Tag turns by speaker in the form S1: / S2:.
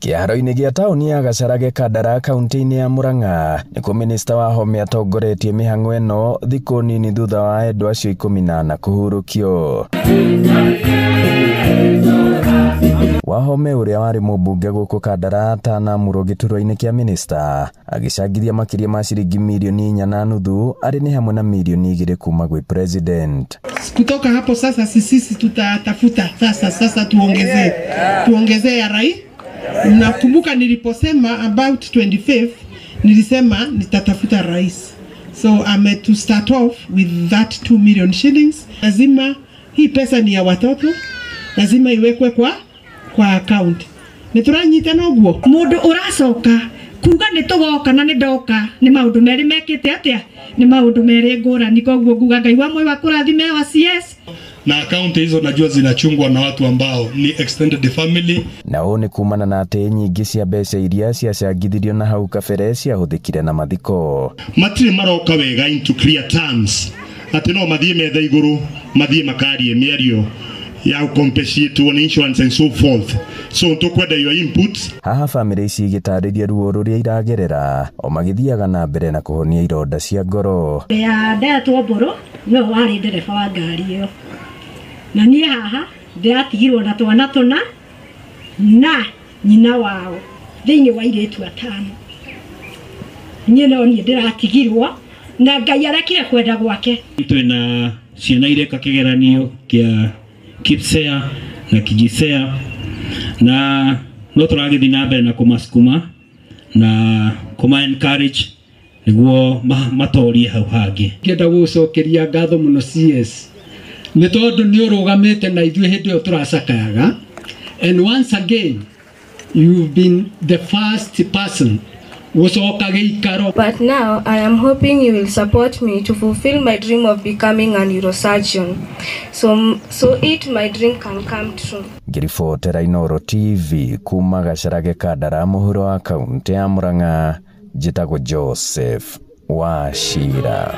S1: Kĩharo-inĩ gĩa taũni ya Gacharage Kandara kaunti-inĩ ya Murang'a nĩkuo minista wa home atongoretie mĩhang'o ĩno thikũ nini thutha wa endwa acio 14 kũhurũkio. Wahome ũrĩa warĩ mũmbunge gũkũ Kandara atanamũrwo gĩturwa-inĩ kĩa minista agĩcangithia makĩria ma ciringi milioni 4.5 arĩ nĩ hamwe na milioni 2 kuma gwĩ president.
S2: Kutoka hapo sasa sisi tutatafuta sasa tuongezee ya rais. Nakumbuka niliposema about 25th nilisema nitatafuta rais. So to start off with that 2 million shillings. Lazima hii pesa ni ya watoto. Lazima iwekwe kwa account. Nituranyita noguo.
S3: Mundu uracoka kuga nitugoka na nidoka ni maundu meri mekite atia ni maundu meri ngurani koguo nguga Ngai wa moyo wa kurathime wa CS.
S4: Na akaunti hizo najua zinachungwa na watu ambao ni extended family.
S1: Na one kumana na atĩ nyingĩ cia mbeca iria ciacangithirio na hau kabere ciahũthĩkire na mathiko.
S4: Matire maroka wega into clear terms. Ati no mathie metha iguru, mathie makarie mĩario ya compensate on insurance and so forth. So tukwenda your inputs.
S1: Haha family ici igĩtarĩria ruo rũrĩa iragerera o magĩthiaga na mbere na kũhonia ironda cia ngoro.
S3: Ya ndatwo mboro no warĩ ndereba wa ngari ĩyo. Na niĩ haha ndĩratigirwo na twana tũna na nyina wao thĩinĩ wa airĩtu 5. Niĩ no niĩ ndĩratigirwo na Ngai arekire kwenda gwake.
S5: Twĩna ciana ireka kĩgeranio kĩa KPSEA na KJSEA na no tũragĩthiĩ na mbere na kũmasukuma na kũma encourage nĩguo matorie hau hangĩ.
S6: Ngĩenda gũcokeria ngatho mũno CS nĩ tondũ nĩ ũrũgamĩte na ithuĩ hĩndĩ ĩyo tũracakayaga, and once again you've been the first person gũcoka gĩikaro.
S7: But now I am hoping you will support me to fulfill my dream of becoming a neurosurgeon, so my dream can come true.
S1: Ngĩribotera Inooro TV kuma Gacharage Kandara mũhuro wa kaunti ya Murang'a, njĩtagwo Joseph Wachira.